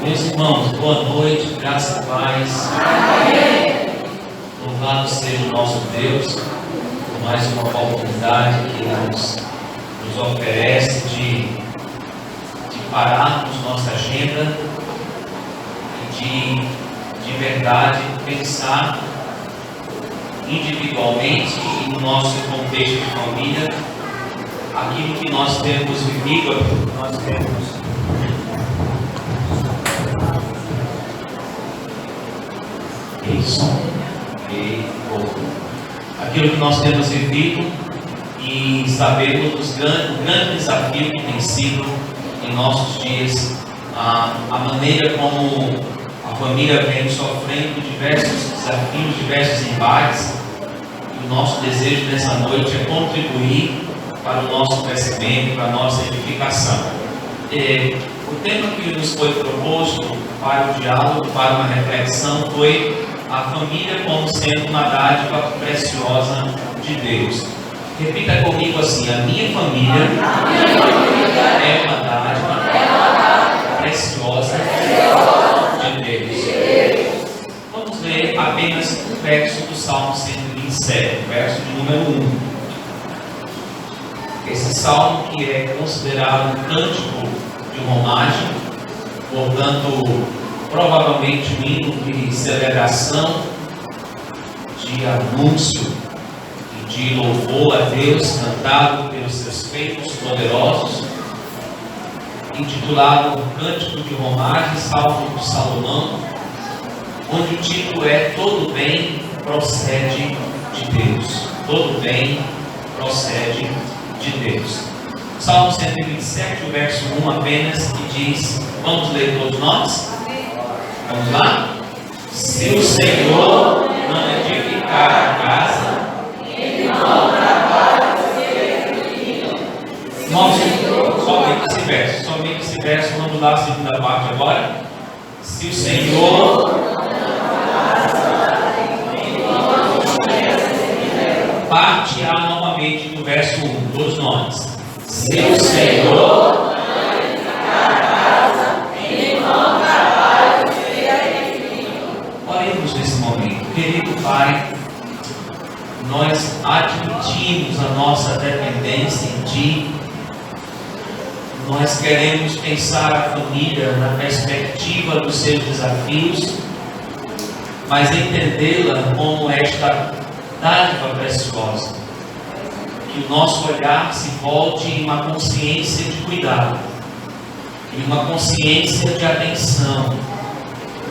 Meus irmãos, boa noite, graça e paz. Amém. Louvado seja o nosso Deus por mais uma oportunidade que nos oferece de pararmos nossa agenda e de verdade pensar individualmente e no nosso contexto de família aquilo que nós temos vivido, aquilo que nós temos vivido e sabemos o grande desafio que tem sido em nossos dias, a maneira como a família vem sofrendo diversos desafios, diversos embates. E o nosso desejo nessa noite é contribuir para o nosso crescimento, para a nossa edificação. O tema que nos foi proposto para o diálogo, para uma reflexão, foi a família como sendo uma dádiva preciosa de Deus. Repita comigo assim: a minha família é uma dádiva preciosa de Deus. Vamos ler apenas o verso do Salmo 127, verso de número 1. Esse salmo, que é considerado um cântico de romagem, portanto, provavelmente um hino de celebração, de anúncio e de louvor a Deus, cantado pelos seus feitos poderosos, intitulado Cântico de Romagem, Salmo de Salomão, onde o título é Todo Bem Procede de Deus. Todo bem procede de Deus. Salmo 127, o verso 1 apenas, que diz, vamos ler todos nós? Vamos lá? Se o Senhor não edificar a casa, ele não trabalha somente esse verso, vamos lá a segunda parte agora. Se o Senhor parte A novamente do verso 1, todos nós. Se o Senhor não edificar a casa, ele não trabalha. Oremos nesse momento. Querido Pai, nós admitimos a nossa dependência em Ti. Nós queremos pensar a família na perspectiva dos seus desafios, mas entendê-la como esta dádiva preciosa. Que o nosso olhar se volte em uma consciência de cuidado, em uma consciência de atenção,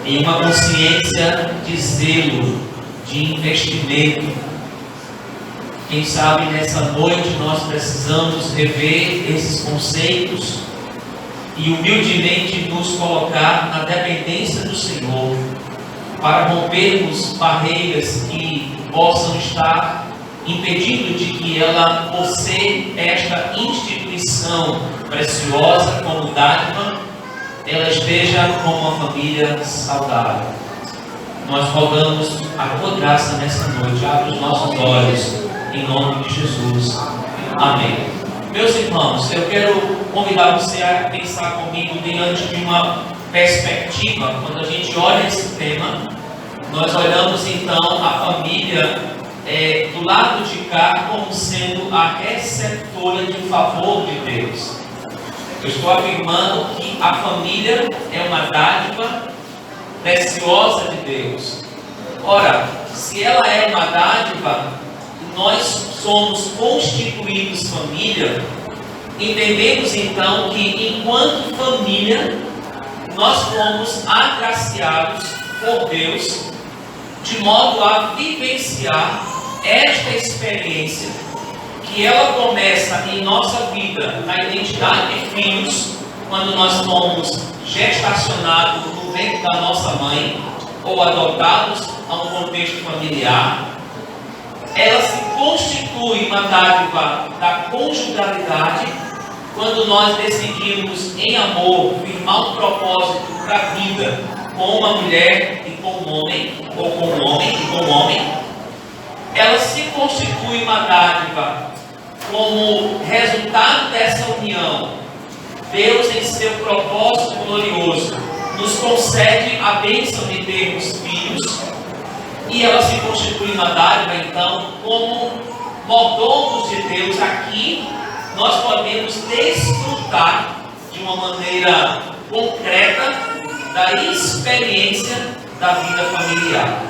em uma consciência de zelo, de investimento. Quem sabe nessa noite nós precisamos rever esses conceitos e humildemente nos colocar na dependência do Senhor, para rompermos barreiras que possam estar impedindo de que ela possua esta instituição preciosa como dádiva, ela esteja como uma família saudável. Nós rogamos a tua graça nessa noite. Abre os nossos olhos em nome de Jesus. Amém. Meus irmãos, eu quero convidar você a pensar comigo diante de uma perspectiva. Quando a gente olha esse tema, nós olhamos então a família do lado de cá como sendo a receptora de favor de Deus. Eu estou afirmando que a família é uma dádiva preciosa de Deus. Ora, se ela é uma dádiva, nós somos constituídos família, entendemos então que enquanto família, nós fomos agraciados por Deus, de modo a vivenciar esta experiência, que ela começa em nossa vida, na identidade de filhos, quando nós fomos gestacionados no ventre da nossa mãe, ou adotados a um contexto familiar. Ela se constitui uma dádiva da conjugalidade, quando nós decidimos em amor firmar um propósito para a vida com uma mulher e com um homem, ou com um homem e com um homem. Ela se constitui uma dádiva como resultado dessa união. Deus, em seu propósito glorioso, nos concede a bênção de termos filhos, e ela se constitui uma dádiva, então, como mordomos de Deus. Aqui nós podemos desfrutar de uma maneira concreta da experiência da vida familiar.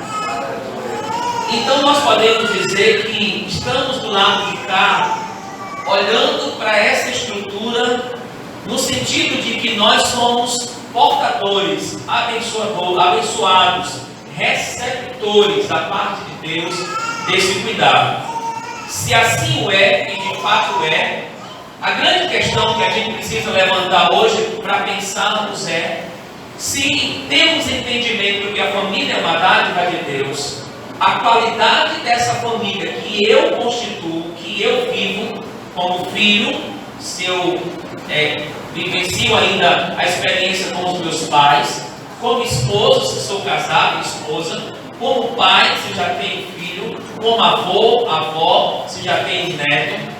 Então nós podemos dizer que estamos do lado de cá, olhando para essa estrutura, no sentido de que nós somos portadores, abençoados, receptores da parte de Deus desse cuidado. Se assim o é, e de fato é, a grande questão que a gente precisa levantar hoje para pensarmos é: se temos entendimento que a família é uma dádiva de Deus, a qualidade dessa família que eu constituo, que eu vivo como filho, se eu vivencio ainda a experiência com os meus pais, como esposo, se sou casado, esposa, como pai, se já tenho filho, como avô, avó, se já tenho neto,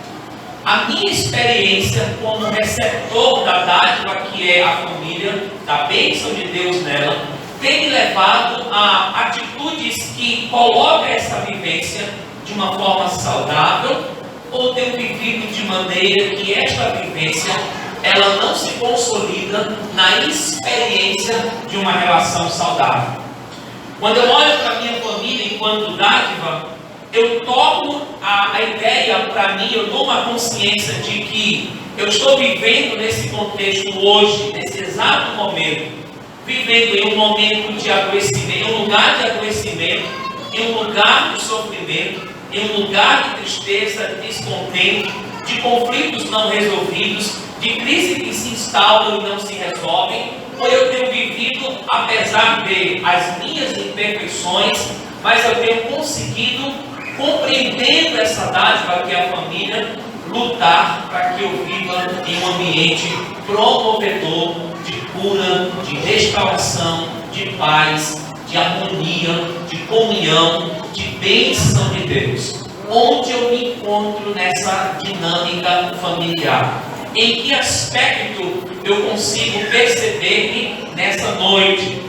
a minha experiência como receptor da dádiva que é a família, da bênção de Deus nela, tem me levado a atitudes que colocam essa vivência de uma forma saudável, ou tenho vivido de maneira que esta vivência ela não se consolida na experiência de uma relação saudável. Quando eu olho para a minha família enquanto dádiva, eu tomo a ideia para mim, eu dou uma consciência de que eu estou vivendo nesse contexto hoje, nesse exato momento, vivendo em um momento de adoecimento, em um lugar de adoecimento, em um lugar de sofrimento, em um lugar de tristeza, de descontento, de conflitos não resolvidos, de crise que se instauram e não se resolvem, ou eu tenho vivido, apesar de as minhas imperfeições, mas eu tenho conseguido, compreendendo essa dádiva que é a família, lutar para que eu viva em um ambiente promovedor de cura, de restauração, de paz, de harmonia, de comunhão, de bênção de Deus. Onde eu me encontro nessa dinâmica familiar? Em que aspecto eu consigo perceber-me nessa noite?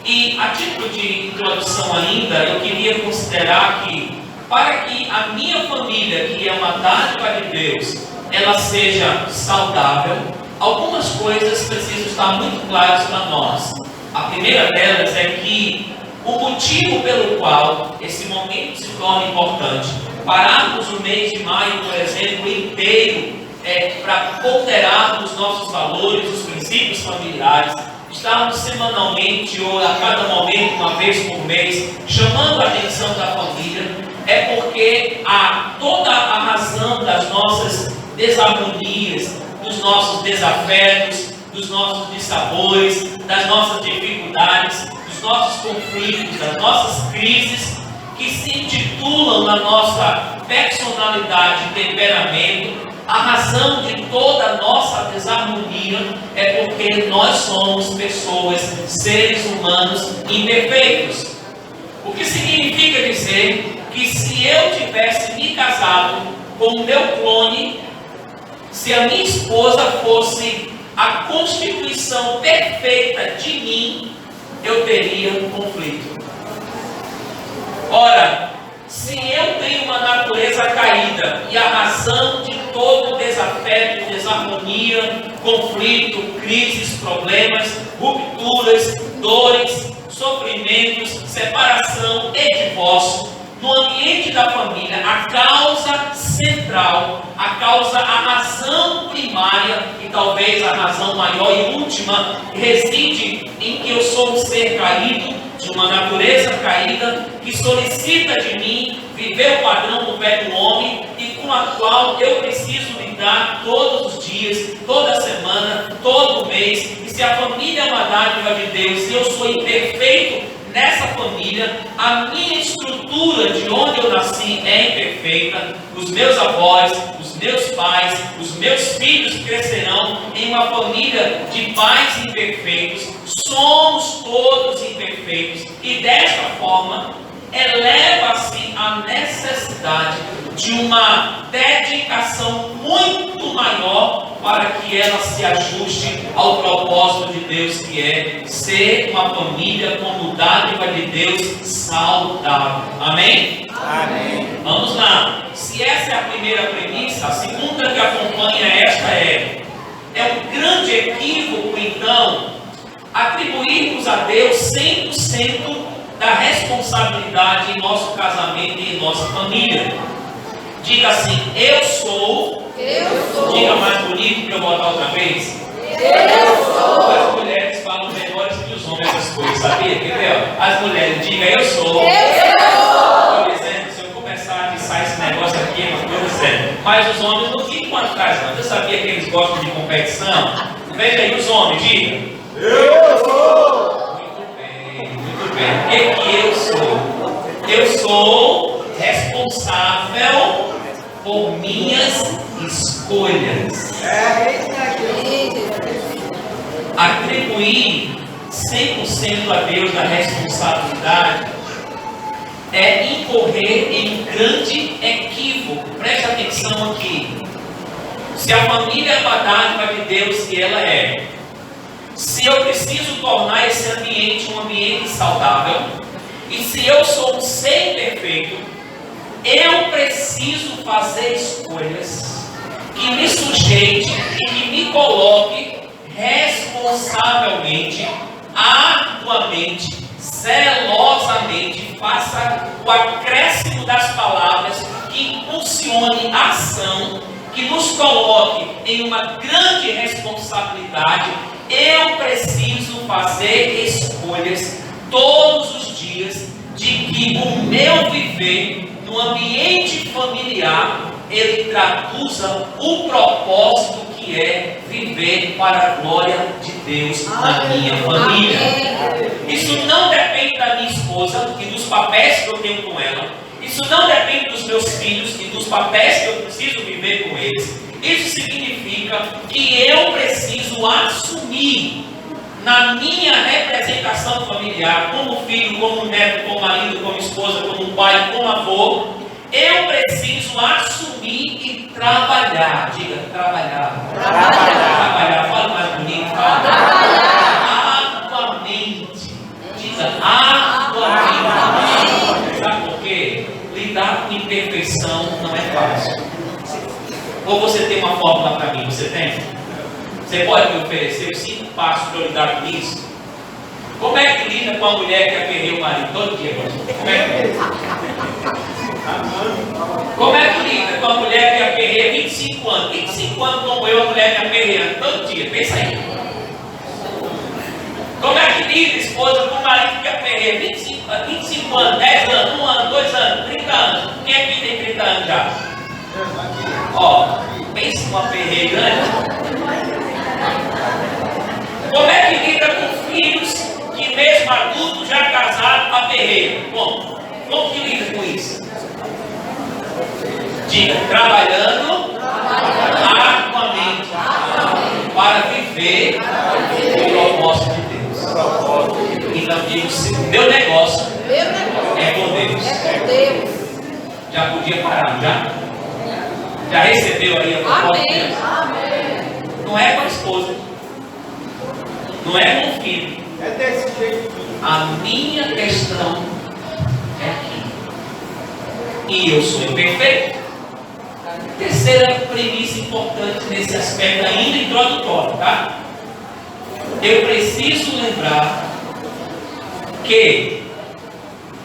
E a título de introdução ainda, eu queria considerar que, para que a minha família, que é uma dádiva de Deus, ela seja saudável, algumas coisas precisam estar muito claras para nós. A primeira delas é que o motivo pelo qual esse momento se torna importante, pararmos o mês de maio, por exemplo, inteiro, para ponderarmos nossos valores, os princípios familiares, estarmos semanalmente ou a cada momento, uma vez por mês, chamando a atenção da família, é porque toda a razão das nossas desarmonias, dos nossos desafetos, dos nossos dissabores, das nossas dificuldades, dos nossos conflitos, das nossas crises, que se intitulam na nossa personalidade e temperamento, a razão de toda a nossa desarmonia é porque nós somos pessoas, seres humanos imperfeitos. O que significa dizer que se eu tivesse me casado com o meu clone, se a minha esposa fosse a constituição perfeita de mim, eu teria um conflito. Ora, se eu tenho uma natureza caída e a razão de todo desafeto, desarmonia, conflito, crises, problemas, rupturas, dores, sofrimentos, separação e divórcio, no ambiente da família, a causa central, a razão primária e talvez a razão maior e última reside em que eu sou um ser caído, de uma natureza caída, que solicita de mim viver o padrão do velho homem e com a qual eu preciso lidar todos os dias, toda semana, todo mês. E se a família é uma dádiva de Deus e eu sou imperfeito nessa família, a minha estrutura de onde eu nasci é imperfeita, os meus avós, os meus pais, os meus filhos crescerão em uma família de pais imperfeitos, somos todos imperfeitos, e desta forma eleva-se a necessidade de uma dedicação muito maior para que ela se ajuste ao propósito de Deus, que é ser uma família como dádiva de Deus saudável. Amém? Amém. Vamos lá. Se essa é a primeira premissa, a segunda que acompanha esta é um grande equívoco, então, atribuirmos a Deus 100% da responsabilidade em nosso casamento e em nossa família. Diga assim: eu sou. Diga mais bonito para eu botar outra vez. Eu sou. As mulheres falam melhores que os homens essas coisas, sabia? Entendeu? As mulheres, diga eu sou. Por exemplo, se eu começar a atiçar esse negócio aqui, é uma coisa séria. Mas os homens não ficam atrás, não. Você sabia que eles gostam de competição? Veja aí os homens, diga. Eu sou. Muito bem. O que eu sou? Eu sou responsável por minhas escolhas. Atribuir 100% a Deus da responsabilidade é incorrer em um grande equívoco. Preste atenção aqui. Se a família é uma dádiva de Deus, que ela é, se eu preciso tornar esse ambiente um ambiente saudável, e se eu sou um ser perfeito, eu preciso fazer escolhas que me sujeite e que me coloque responsavelmente, arduamente, zelosamente, faça o acréscimo das palavras que impulsione a ação, que nos coloque em uma grande responsabilidade. Eu preciso fazer escolhas todos os dias de que o meu viver no ambiente familiar ele traduza o propósito que é viver para a glória de Deus na minha família. Isso não depende da minha esposa e dos papéis que eu tenho com ela. Isso não depende dos meus filhos e dos papéis que eu preciso viver com eles. Isso significa que eu preciso assumir na minha representação familiar, como filho, como neto, como marido, como esposa, como pai, como avô, eu preciso assumir e trabalhar. Diga, trabalhar. Trabalhar. Fala mais bonito. Trabalhar. Arduamente. Diga, arduamente. Sabe por quê? Lidar com imperfeição não é fácil. Ou você tem uma fórmula para mim? Você tem? Você pode me oferecer os 5 passos para eu lidar com isso? Como é que lida com a mulher que aperreia o marido todo dia? Como é que lida com a mulher que aperreia 25 anos? 25 anos como eu, a mulher me aperreando todo dia. Pensa aí. Como é que lida, esposa, com o marido que aperreia 25 anos, 10 anos, 1 ano, 2 anos, 30 anos? Quem aqui tem 30 anos já? Ó, pensa numa aperreia grande. Como é que lida com filhos que mesmo adultos, já casados, aperreiam? Bom, como que lida com isso? Diga, trabalhando arduamente para viver o propósito de Deus. Então digo, meu negócio é com Deus. Já podia parar, já? Já recebeu aí a proposta de Deus? Não é com a esposa. Não é com o filho. É desse jeito. A minha questão é aqui. E eu sou imperfeito. Terceira premissa importante nesse aspecto ainda introdutório, tá? Eu preciso lembrar que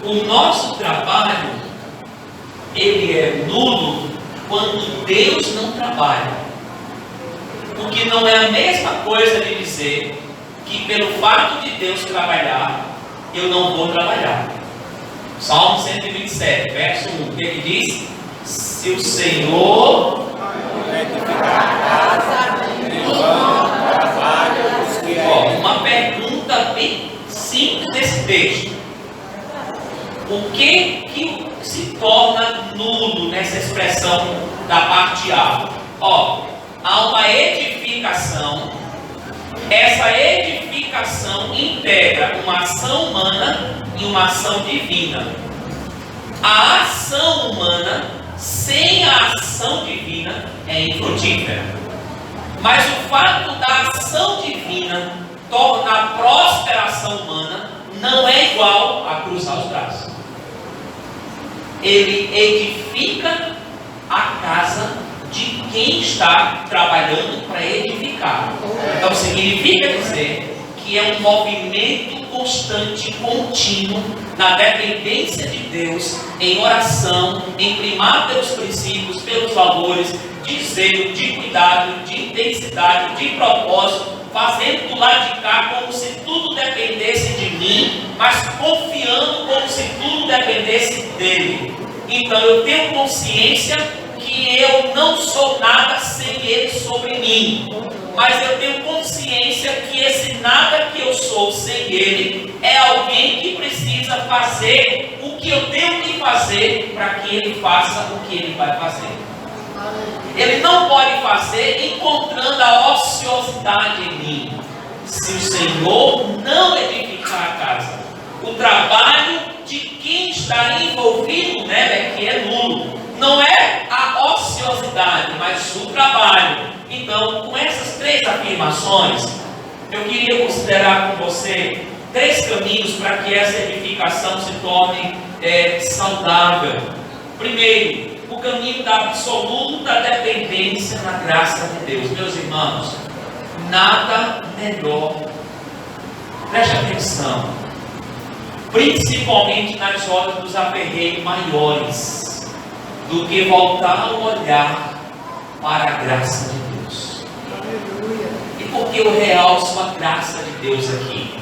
o nosso trabalho ele é nulo quando Deus não trabalha. O que não é a mesma coisa de dizer que pelo fato de Deus trabalhar, eu não vou trabalhar. Salmo 127, verso 1, o que ele diz? Se o Senhor Edificar a casa, trabalho, uma pergunta bem simples desse texto. O que se torna nulo nessa expressão da parte A? Há uma edificação. Essa edificação integra uma ação humana e uma ação divina. A ação humana sem a ação divina é infrutífera. Mas o fato da ação divina tornar a prosperação humana não é igual a cruzar os braços. Ele edifica a casa de quem está trabalhando para edificar. Então significa dizer que é um movimento constante, contínuo, na dependência de Deus, em oração, em primar pelos princípios, pelos valores, de zelo, de cuidado, de intensidade, de propósito, fazendo do lado de cá como se tudo dependesse de mim, mas confiando como se tudo dependesse dele. Então eu tenho consciência que eu não sou nada sem ele sobre mim, mas eu tenho consciência que esse nada que eu sou sem ele é alguém que precisa fazer o que eu tenho que fazer para que ele faça o que ele vai fazer. Ele não pode fazer encontrando a ociosidade em mim. Se o Senhor não edificar a casa, o trabalho de quem está envolvido nela é que é nulo. Não é a ociosidade, mas o trabalho. Então, com essas três afirmações, eu queria considerar com você 3 caminhos para que essa edificação se torne saudável. Primeiro, o caminho da absoluta dependência na graça de Deus. Meus irmãos, nada melhor, preste atenção, principalmente nas horas dos aperreios maiores, do que voltar o olhar para a graça de Deus. E por que eu realço a graça de Deus aqui?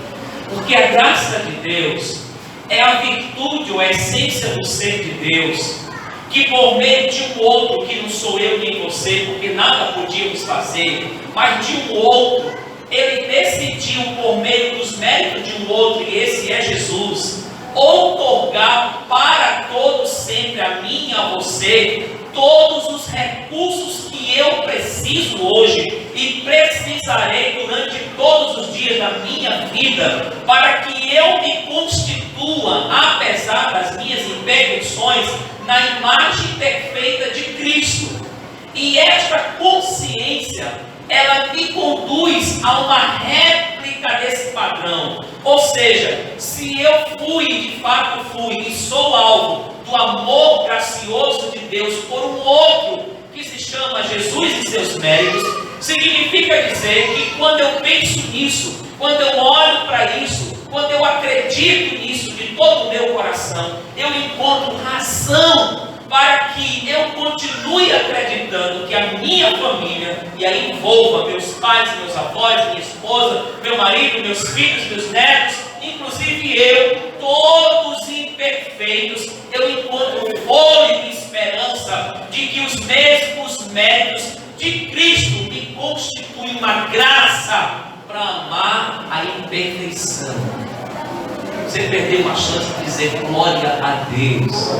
Porque a graça de Deus é a virtude ou a essência do ser de Deus, que por meio de um outro, que não sou eu nem você, porque nada podíamos fazer, mas de um outro, ele decidiu por meio dos méritos de um outro, e esse é Jesus, outorgar para todos sempre, a mim e a você, todos os recursos que eu preciso hoje e precisarei durante todos os dias da minha vida, para que eu me constitua, apesar das minhas imperfeições, na imagem perfeita de Cristo. E esta consciência, ela me conduz a uma réplica desse padrão. Ou seja, se eu de fato fui e sou alvo do amor gracioso de Deus por um outro que se chama Jesus e seus méritos, significa dizer que quando eu penso nisso, quando eu olho para isso, quando eu acredito nisso de todo o meu coração, eu encontro razão para que eu continue acreditando que a minha família, e aí envolva meus pais, meus avós, minha esposa, meu marido, meus filhos, meus netos, inclusive eu, todos imperfeitos, eu encontro fôlego e esperança de que os mesmos méritos de Cristo me constituem uma graça para amar a imperfeição. Você perdeu uma chance de dizer glória a Deus.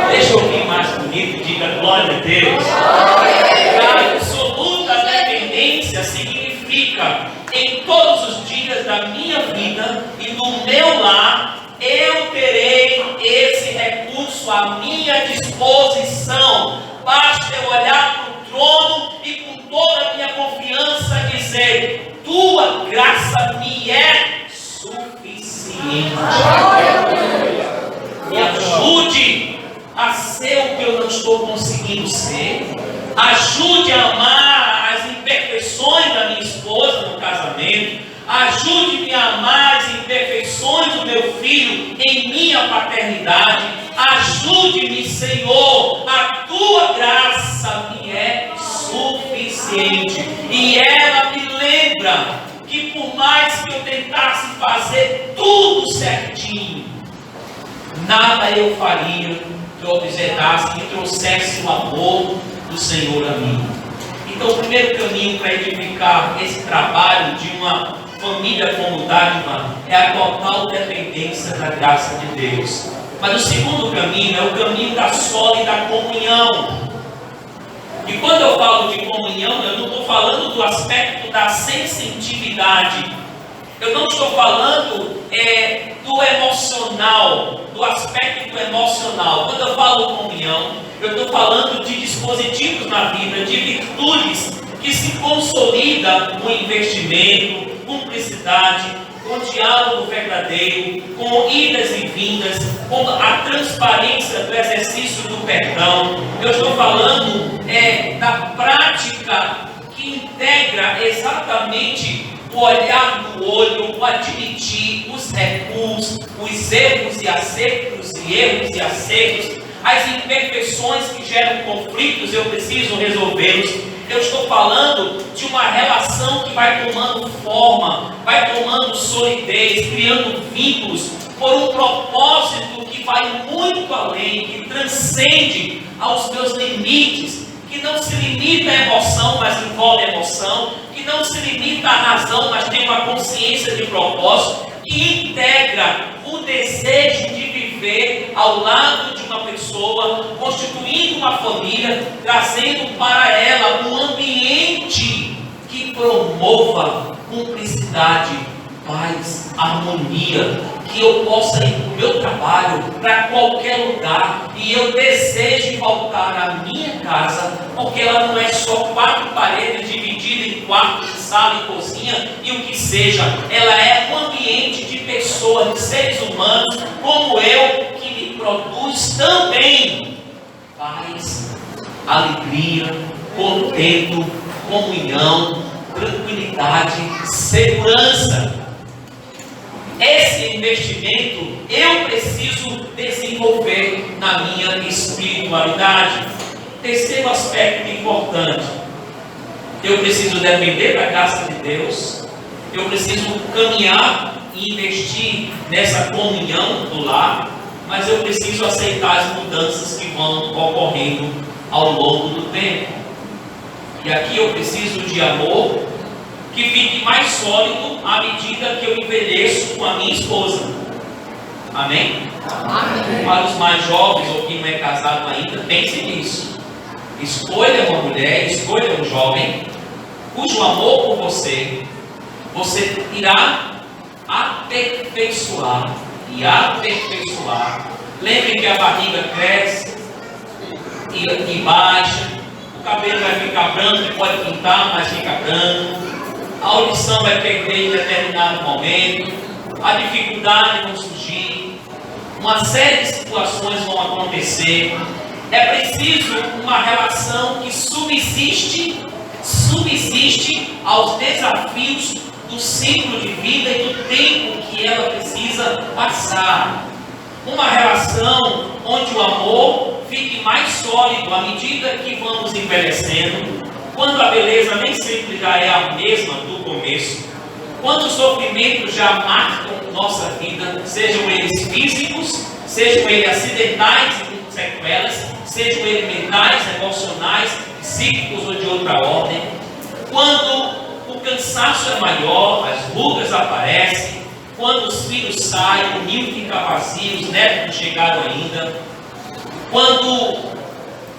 Deixa eu ouvir mais bonito e diga glória a Deus. A absoluta dependência significa em todos os dias da minha vida e do meu lar, eu terei esse recurso à minha disposição. Basta eu olhar para o trono e com toda a minha confiança dizer: tua graça me é suficiente. Me ajude a ser o que eu não estou conseguindo ser. Ajude a amar as imperfeições da minha esposa no casamento. Ajude-me a amar as imperfeições do meu filho em minha paternidade. Ajude-me, Senhor, a tua graça me é suficiente. E ela me lembra que por mais que eu tentasse fazer tudo certinho, nada eu faria que obsetasse e trouxesse o amor do Senhor a mim. Então o primeiro caminho para edificar esse trabalho de uma família como Dagmar é a total dependência da graça de Deus. Mas o segundo caminho é o caminho da sólida comunhão. E quando eu falo de comunhão, eu não estou falando do aspecto da sensitividade. Eu não estou falando do emocional, do aspecto emocional. Quando eu falo comunhão, eu estou falando de dispositivos na vida, de virtudes que se consolida com investimento, cumplicidade, com diálogo verdadeiro, com idas e vindas, com a transparência do exercício do perdão. Eu estou falando da prática que integra exatamente o olhar no olho, o admitir os recuos, os erros e acertos, as imperfeições que geram conflitos, eu preciso resolvê-los. Eu estou falando de uma relação que vai tomando forma, vai tomando solidez, criando vínculos por um propósito que vai muito além, que transcende aos meus limites, que não se limita à emoção, mas envolve emoção, que não se limita à razão, mas tem uma consciência de propósito, que integra o desejo de viver ao lado de uma pessoa, constituindo uma família, trazendo para ela um ambiente que promova cumplicidade, paz, harmonia, que eu possa ir para o meu trabalho, para qualquer lugar, e eu desejo voltar à minha casa, porque ela não é só 4 paredes divididas em quartos, sala e cozinha, e o que seja, ela é um ambiente de pessoas, de seres humanos, como eu, que me produz também paz, alegria, contento, comunhão, tranquilidade, segurança. Esse investimento eu preciso desenvolver na minha espiritualidade. Terceiro aspecto importante: eu preciso depender da graça de Deus, eu preciso caminhar e investir nessa comunhão do lar, mas eu preciso aceitar as mudanças que vão ocorrendo ao longo do tempo. E aqui eu preciso de amor que fique mais sólido à medida que eu envelheço com a minha esposa. Amém? Amém. Para os mais jovens ou quem não é casado ainda, pense nisso. Escolha uma mulher, escolha um jovem, cujo amor por você irá aperfeiçoar e aperfeiçoar. Lembre que a barriga cresce e baixa, o cabelo vai ficar branco, pode pintar, mas fica branco. A audição vai perder em determinado momento, a dificuldade vai surgir, uma série de situações vão acontecer. É preciso uma relação que subsiste aos desafios do ciclo de vida e do tempo que ela precisa passar. Uma relação onde o amor fique mais sólido à medida que vamos envelhecendo, quando a beleza nem sempre já é a mesma do começo, quando os sofrimentos já marcam nossa vida, sejam eles físicos, sejam eles acidentais e com sequelas, sejam eles mentais, emocionais, psíquicos ou de outra ordem, quando o cansaço é maior, as rugas aparecem, quando os filhos saem, o ninho fica vazio, os netos não chegaram ainda, quando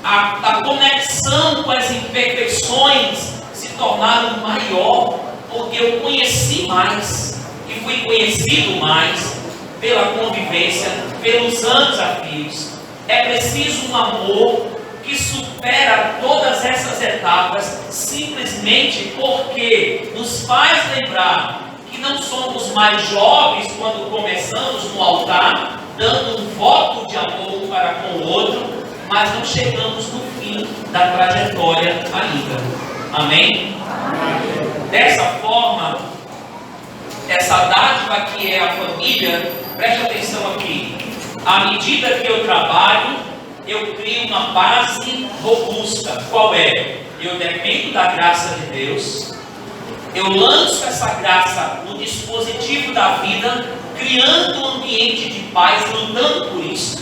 a conexão com as imperfeições se tornaram maior, porque eu conheci mais e fui conhecido mais pela convivência, pelos anos a fios. É preciso um amor que supera todas essas etapas, simplesmente porque nos faz lembrar que não somos mais jovens quando começamos no altar, dando um voto de amor um para com o outro, mas não chegamos no fim da trajetória ainda. Amém? Amém. Dessa forma, essa dádiva que é a família, preste atenção aqui, à medida que eu trabalho, eu crio uma base robusta. Qual é? Eu dependo da graça de Deus, eu lanço essa graça no dispositivo da vida, criando um ambiente de paz, lutando por isso,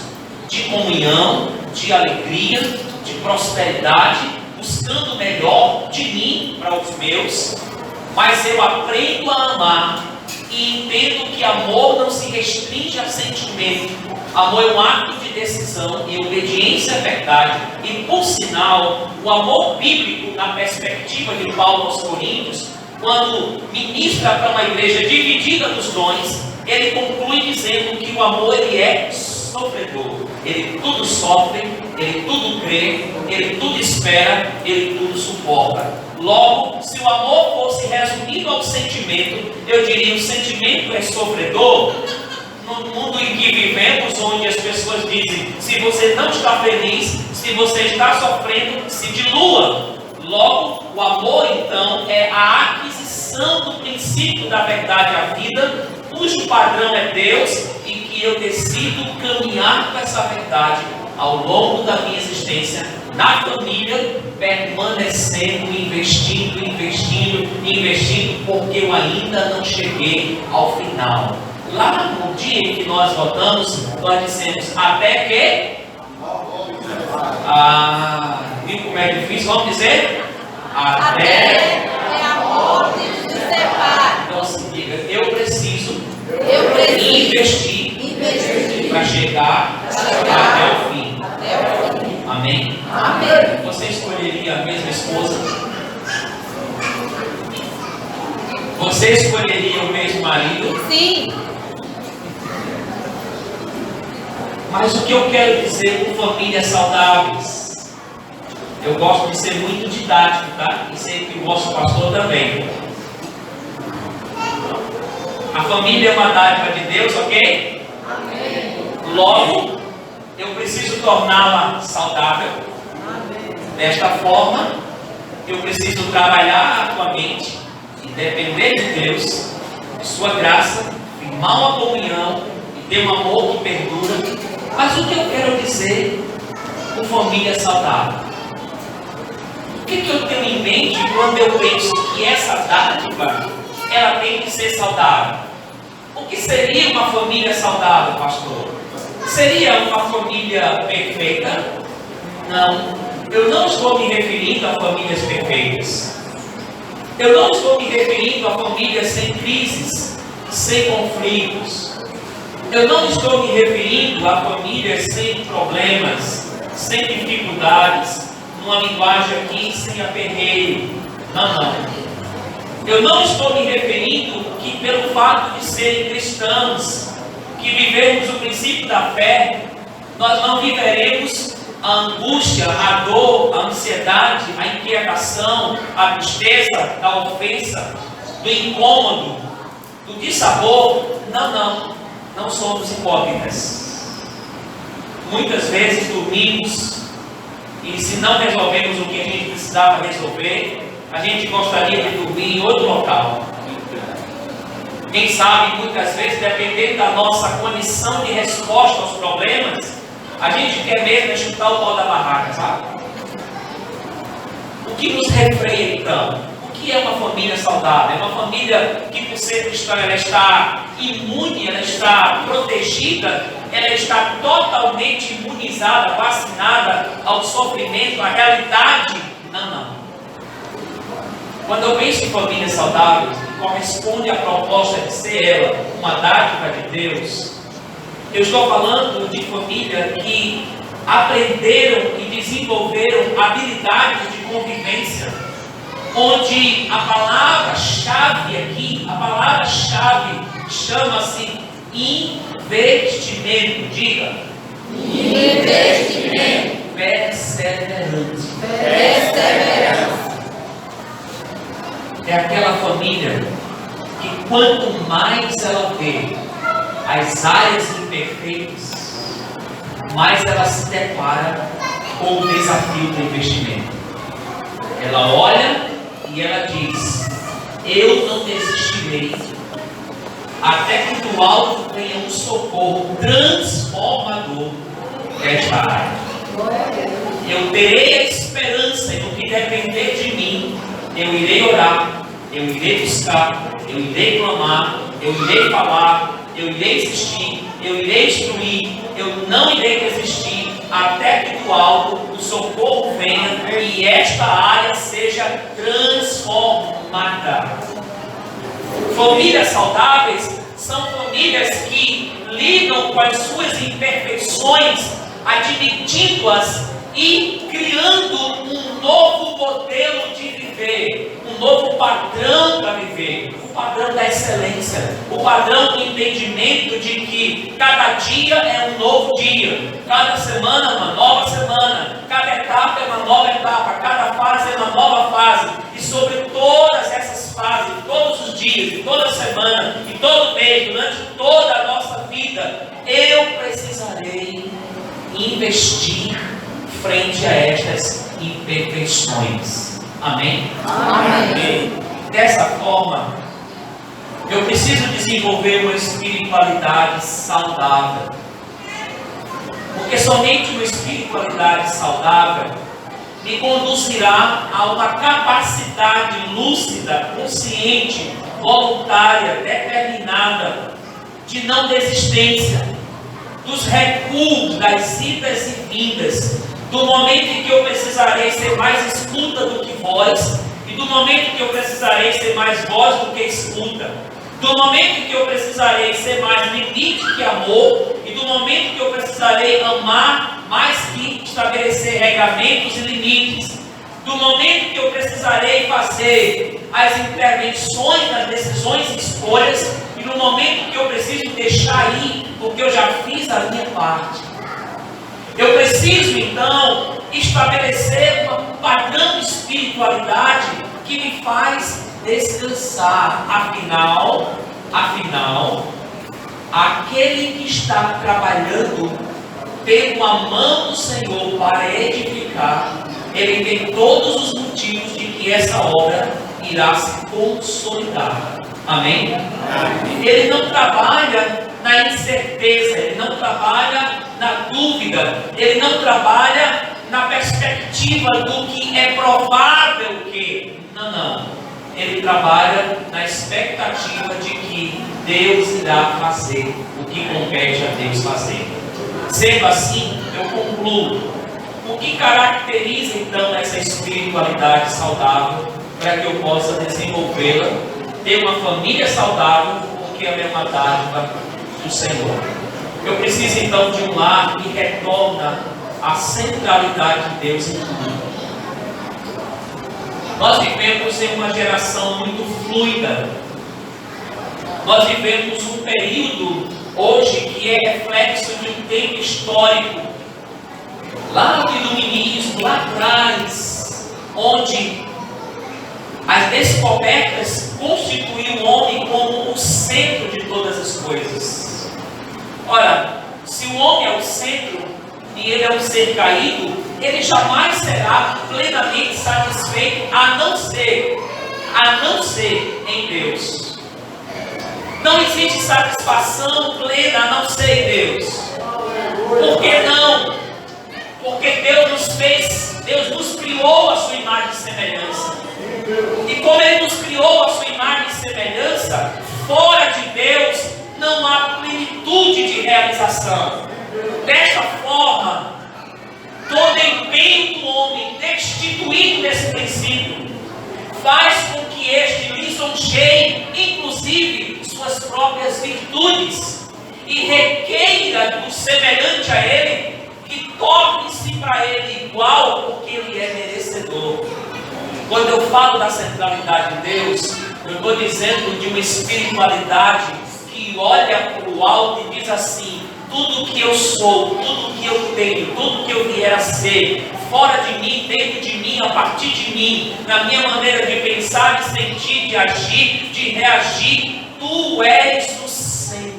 de comunhão, de alegria, de prosperidade, buscando o melhor de mim para os meus, mas eu aprendo a amar e entendo que amor não se restringe a sentimento. Amor é um ato de decisão e obediência à verdade. E por sinal, o amor bíblico, na perspectiva de Paulo aos Coríntios, quando ministra para uma igreja dividida dos dons, ele conclui dizendo que o amor ele é sofredor, ele tudo sofre, ele tudo crê, ele tudo espera, ele tudo suporta. Logo, se o amor fosse resumido ao sentimento, eu diria: o sentimento é sofredor. No mundo em que vivemos, onde as pessoas dizem: se você não está feliz, se você está sofrendo, se dilua. Logo, o amor então é a aquisição do princípio da verdade à vida, cujo padrão é Deus, e que eu decido caminhar com essa verdade ao longo da minha existência na família, permanecendo, investindo, porque eu ainda não cheguei ao final. Lá no dia em que nós votamos, nós dissemos: até que... viu como é difícil? Vamos dizer? Até que a morte nos separe. Então se diga: eu preciso investir para chegar até o fim. Amém? Amém. Você escolheria a mesma esposa? Você escolheria o mesmo marido? Sim. Mas o que eu quero dizer com famílias saudáveis? Eu gosto de ser muito didático, tá? E sei que o vosso pastor também. A família é uma dádiva de Deus, ok? Amém. Logo, eu preciso torná-la saudável. Amém. Desta forma, eu preciso trabalhar atualmente e depender de Deus, de sua graça, firmar uma comunhão e ter um amor que perdura. Mas o que eu quero dizer com família saudável? O que eu tenho em mente quando eu penso que essa dádiva, ela tem que ser saudável? O que seria uma família saudável, pastor? Seria uma família perfeita? Não. Eu não estou me referindo a famílias perfeitas. Eu não estou me referindo a famílias sem crises, sem conflitos. Eu não estou me referindo a famílias sem problemas, sem dificuldades, numa linguagem aqui sem aperreio. Não. Eu não estou me referindo que pelo fato de serem cristãos, que vivemos o princípio da fé, nós não viveremos a angústia, a dor, a ansiedade, a inquietação, a tristeza, a ofensa, do incômodo, do dissabor. Não somos hipócritas. Muitas vezes dormimos e, se não resolvemos o que a gente precisava resolver, a gente gostaria de dormir em outro local. Quem sabe, muitas vezes, dependendo da nossa condição de resposta aos problemas, a gente quer mesmo chutar o pau da barraca, sabe? O que nos refreia então? O que é uma família saudável? É uma família que, por ser cristã, ela está imune, ela está protegida, ela está totalmente imunizada, vacinada ao sofrimento, à realidade? Não. Quando eu penso em família saudável, que corresponde à proposta de ser ela uma dádiva de Deus, eu estou falando de família que aprenderam e desenvolveram habilidades de convivência, onde a palavra-chave aqui, a palavra-chave chama-se investimento. Diga. Investimento. Perseverante. Perseverança. É aquela família que quanto mais ela vê as áreas imperfeitas, mais ela se depara com o desafio do investimento. Ela olha e ela diz: eu não desistirei até que do alto venha um socorro transformador desta área. Eu terei a esperança, e no que depender de mim, eu irei orar, eu irei buscar, eu irei clamar, eu irei falar, eu irei insistir, eu irei instruir, eu não irei desistir até que do alto o socorro venha e esta área seja transformada. Famílias saudáveis são famílias que lidam com as suas imperfeições, admitindo-as e criando um novo modelo de viver, um novo padrão para viver, o padrão da excelência, o padrão do entendimento de que cada dia é um novo dia, cada semana uma nova semana, cada etapa é uma nova etapa, cada fase é uma nova fase. E sobre todas essas fases, todos os dias, toda semana, e todo mês, durante toda a nossa vida, eu precisarei investir frente a estas imperfeições. Amém? Amém. Dessa forma, eu preciso desenvolver uma espiritualidade saudável. Porque somente uma espiritualidade saudável me conduzirá a uma capacidade lúcida, consciente, voluntária, determinada, de não desistência, dos recuos, das idas e vindas, do momento em que eu precisarei ser mais escuta do que voz, e do momento em que eu precisarei ser mais voz do que escuta, do momento em que eu precisarei ser mais limite que amor, e do momento que eu precisarei amar mais que estabelecer regramentos e limites, do momento que eu precisarei fazer as intervenções nas decisões e escolhas, e no momento que eu preciso deixar ir, porque eu já fiz a minha parte. Eu preciso então estabelecer um padrão de espiritualidade que me faz descansar. Afinal, aquele que está trabalhando tendo a mão do Senhor para edificar, ele tem todos os motivos de que essa obra irá se consolidar. Amém? Amém. Ele não trabalha na incerteza, ele não trabalha na dúvida, ele não trabalha na perspectiva do que é provável que. Não. Ele trabalha na expectativa de que Deus irá fazer o que compete a Deus fazer. Sendo assim, eu concluo. O que caracteriza então essa espiritualidade saudável para que eu possa desenvolvê-la, ter uma família saudável, porque é uma dádiva do Senhor. Eu preciso então de um lar que retorna a centralidade de Deus em tudo. Nós vivemos em uma geração muito fluida. Nós vivemos um período hoje que é reflexo de um tempo histórico, lá do iluminismo, lá atrás, onde as descobertas constituíam o homem como o centro de todas as coisas. Ora, se o homem é o centro e ele é um ser caído, ele jamais será plenamente satisfeito a não ser em Deus. Não existe satisfação plena a não ser em Deus. Por que não? Porque Deus nos criou a sua imagem e semelhança. E como Ele nos criou a sua imagem e semelhança, fora de Deus não há plenitude de realização. Desta forma, todo empenho do homem destituído desse princípio faz com que este lisonjeie, inclusive, suas próprias virtudes e requeira do semelhante a ele que torne-se para ele igual, porque ele é merecedor. Quando eu falo da centralidade de Deus, eu estou dizendo de uma espiritualidade que olha para o alto e diz assim: tudo que eu sou, tudo que eu tenho, tudo que eu vier a ser, fora de mim, dentro de mim, a partir de mim, na minha maneira de pensar, de sentir, de agir, de reagir, tu és o centro.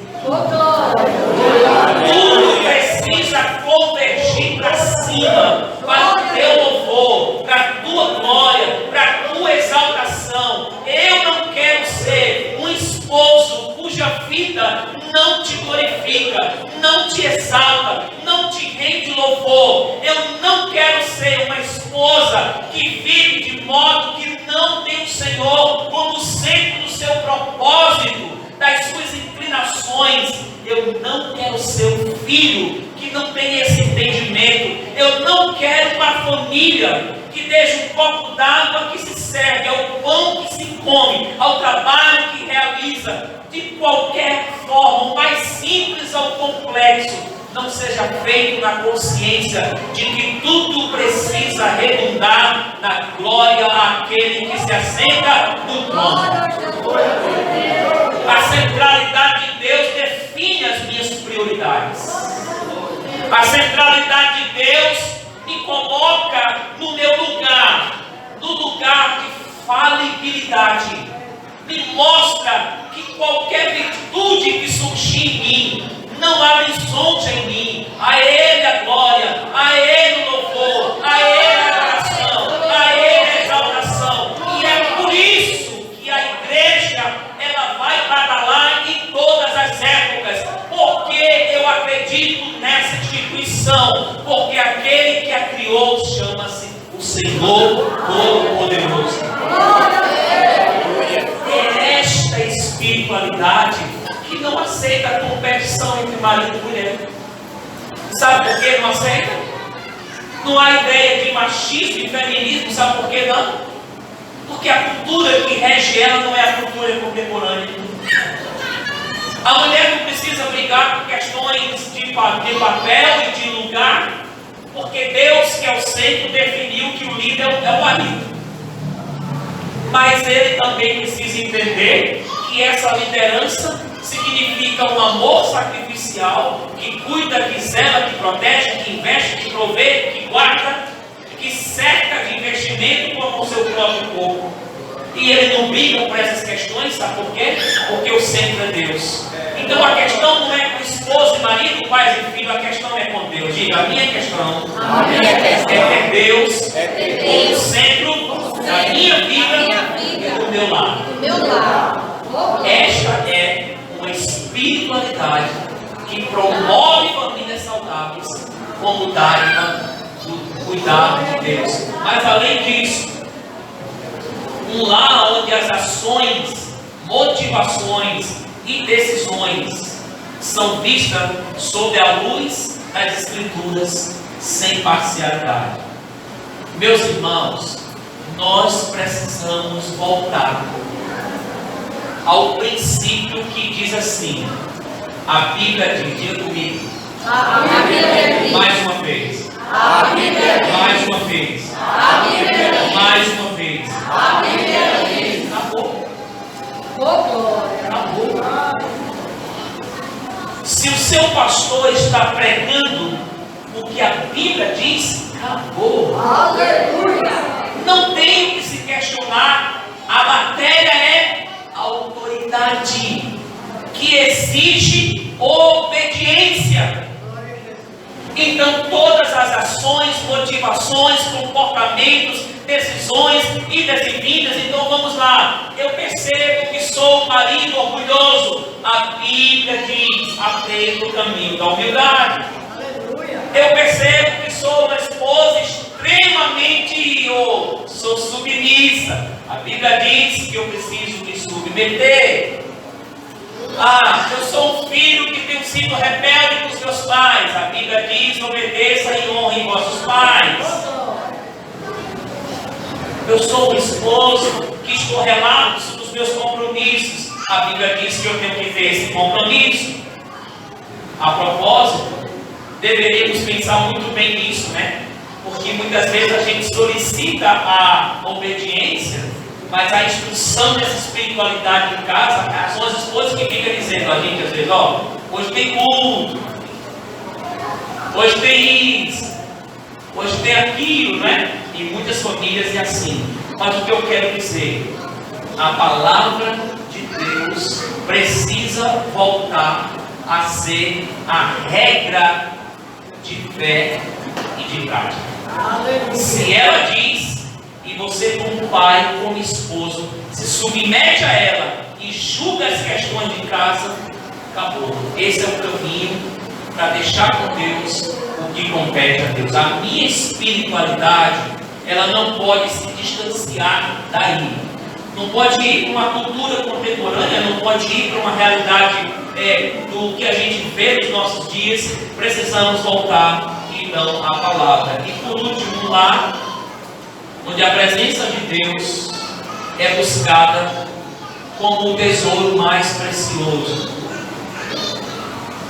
Tudo precisa convergir para cima, para o teu louvor, para a tua glória, para a tua exaltação. Eu não quero ser um esposo cuja vida não te glorifica, não te exalta, não te rende louvor. Eu não quero ser uma esposa que vive de modo que não tem o Senhor como centro do seu propósito, das suas inclinações. Eu não quero ser um filho que não tem esse entendimento. Eu não quero uma família que deixa um copo d'água que se serve, ao pão que se come, ao trabalho que realiza, de qualquer forma, o mais simples ao complexo, não seja feito na consciência de que tudo precisa redundar na glória àquele que se assenta no trono. A centralidade de Deus define as minhas prioridades. A centralidade de Deus me incomoda lugar de falibilidade. Me mostra que qualquer virtude que surgir em mim não horizonte em mim. A Ele a glória, a Ele o louvor, a Ele a adoração, a Ele a exaltação. E é por isso que a igreja ela vai badalar em todas as épocas, porque eu acredito nessa instituição, porque aquele que a criou chama-se o Senhor Todo-Poderoso. É esta espiritualidade que não aceita a competição entre marido e mulher. Sabe por que não aceita? Não há ideia de machismo e feminismo, sabe por que não? Porque a cultura que rege ela não é a cultura contemporânea. A mulher não precisa brigar por questões de papel e de lugar, porque Deus, que é o centro, definiu que o líder é o marido. Mas ele também precisa entender que essa liderança significa um amor sacrificial, que cuida, que zela, que protege, que investe, que provê, que guarda, que cerca de investimento como o seu próprio corpo. E ele não briga por essas questões, sabe por quê? Porque o centro é Deus. Então a questão não é com esposo e marido, pais e filho, a questão é com Deus. Diga, a minha questão é ter Deus como centro da minha vida e do meu lar. Esta é uma espiritualidade que promove famílias saudáveis como dádiva do cuidado de Deus. Mas além disso, um lar onde as ações, motivações e decisões são vistas sob a luz das Escrituras sem parcialidade. Meus irmãos, nós precisamos voltar ao princípio que diz assim, a Bíblia diz, diga comigo, mais uma vez, mais uma vez, mais uma vez, acabou. Acabou. Se o seu pastor está pregando o que a Bíblia diz, acabou. Não tem que se questionar. A matéria é autoridade, que exige obediência. Então todas as ações, motivações, comportamentos, decisões, idas e vindas. Então vamos lá. Eu percebo que sou um marido orgulhoso. A Bíblia diz, aprenda o caminho da humildade. Eu percebo que sou uma esposa extremamente sou submissa. A Bíblia diz que eu preciso me submeter. Eu sou um filho que tenho sido rebelde com os meus pais. A Bíblia diz, obedeça e honre vossos pais. Eu sou um esposo que estou relapso dos meus compromissos. A Bíblia diz que eu tenho que ter esse compromisso. A propósito, deveríamos pensar muito bem nisso, né? Porque muitas vezes a gente solicita a obediência, mas a instrução dessa espiritualidade em casa, são as esposas que ficam dizendo a gente às vezes, hoje tem culto, hoje tem isso, hoje tem aquilo, né? E muitas famílias é assim. Mas o que eu quero dizer, a palavra de Deus precisa voltar a ser a regra de fé e de prática. Se ela diz, e você como pai, como esposo, se submete a ela e julga as questões de casa, acabou. Esse é o caminho para deixar com Deus o que compete a Deus. A minha espiritualidade, ela não pode se distanciar daí. Não pode ir para uma cultura contemporânea, não pode ir para uma realidade do que a gente vê nos nossos dias. Precisamos voltar então à palavra. E por último, lá onde a presença de Deus é buscada como o tesouro mais precioso.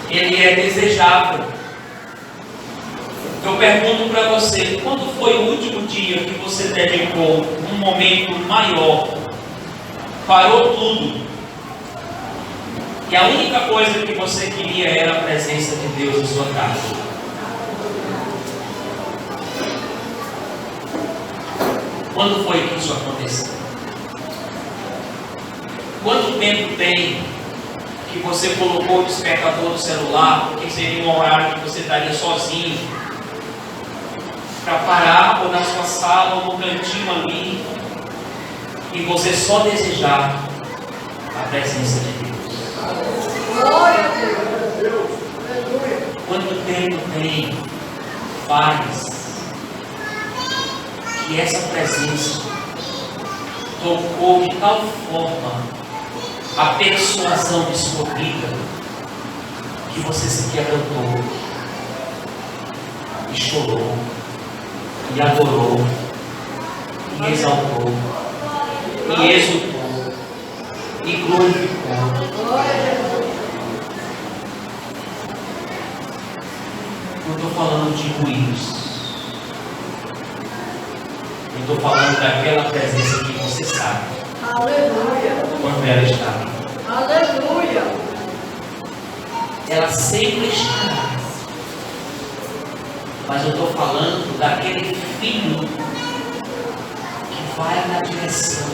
Ele é desejável. Eu pergunto para você, quando foi o último dia que você dedicou um momento maior, parou tudo, e a única coisa que você queria era a presença de Deus em sua casa? Quando foi que isso aconteceu? Quanto tempo tem que você colocou o despertador no celular, porque seria um horário que você estaria sozinho, para parar ou na sua sala ou no cantinho ali, e você só desejar a presença de Deus? Glória a Deus. Quanto tempo tem faz que essa presença tocou de tal forma a persuasão de sua vida que você se quebrantou e chorou e adorou e exaltou e exultou e glorificou? Glória a Deus. Não estou falando de ruídos. Eu estou falando daquela presença que você sabe Aleluia. quando ela está. Aleluia. Ela sempre estará. Mas eu estou falando daquele filho que vai na direção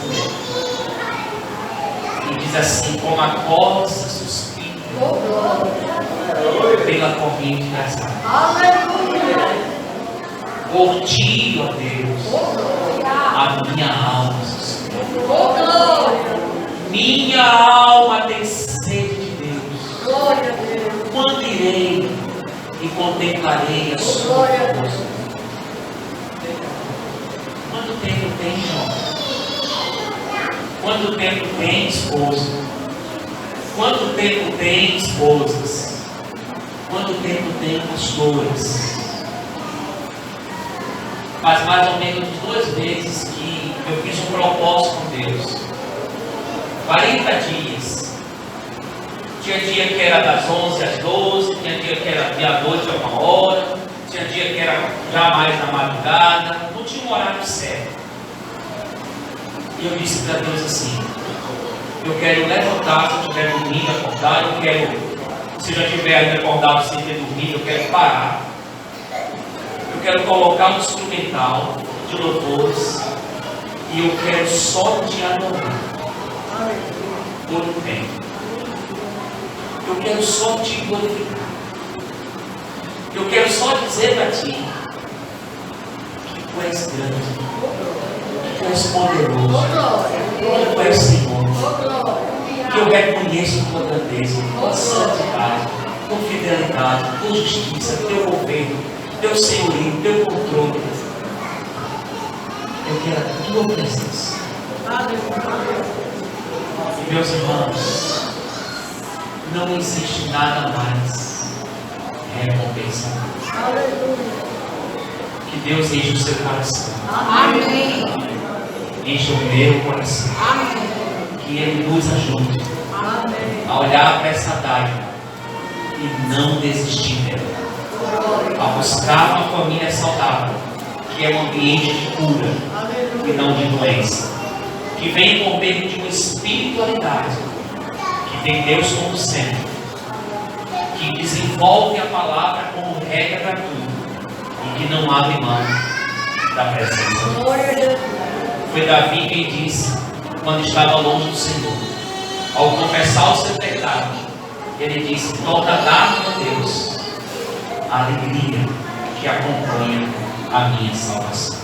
e diz assim: como a corça suspira Oh, glória. pela corrente das águas. Aleluia. Por ti, ó Deus, Oh, glória. a minha alma suspira. Oh, glória. Minha alma tem sede de Deus. Glória a Deus. Quando irei e contemplarei a sua Glória a Deus. força? Quanto tempo tem, João? Quanto tempo tem, esposa? Quanto tempo tem, esposas? Quanto tempo tem, pastores? Faz mais ou menos 2 meses que eu fiz um propósito com Deus. 40 dias. Tinha dia que era das 11 às 12, tinha dia que era meia-noite a 1h, tinha dia que era já mais na madrugada, não tinha um horário certo. E eu disse para Deus assim: eu quero levantar, se eu estiver dormindo, acordar, eu quero, se já estiver ainda acordado sem ter dormido, eu quero parar. Eu quero colocar um instrumental de louvores e eu quero só te adorar por um tempo. Eu quero só te glorificar. Eu quero só dizer para ti que tu és grande, que tu és poderoso, que tu és Senhor, Oh, glória. que eu reconheço tua grandeza, tua santidade, tua fidelidade, tua justiça, teu governo, teu senhorio, teu controle. Eu quero a tua presença. Aleluia. E meus irmãos, não existe nada mais recompensador. Aleluia. Que Deus enche o seu coração, Amém. enche o meu coração, Amém. que Ele nos ajude Amém. a olhar para essa dádiva e não desistir dela, a buscar uma família saudável, que é um ambiente de cura e não de doença, que vem por meio de uma espiritualidade que tem Deus como centro, que desenvolve a palavra como regra para tudo e que não abre mão da presença. Glória a Deus. Foi Davi quem disse, quando estava longe do Senhor, ao confessar o seu pecado, ele disse: torna-me, ó Deus, a alegria que acompanha a minha salvação.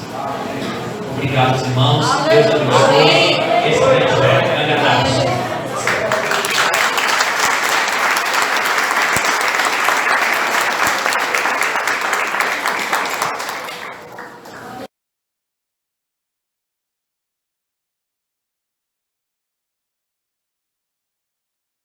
Obrigado, irmãos. Deus abençoe. Esse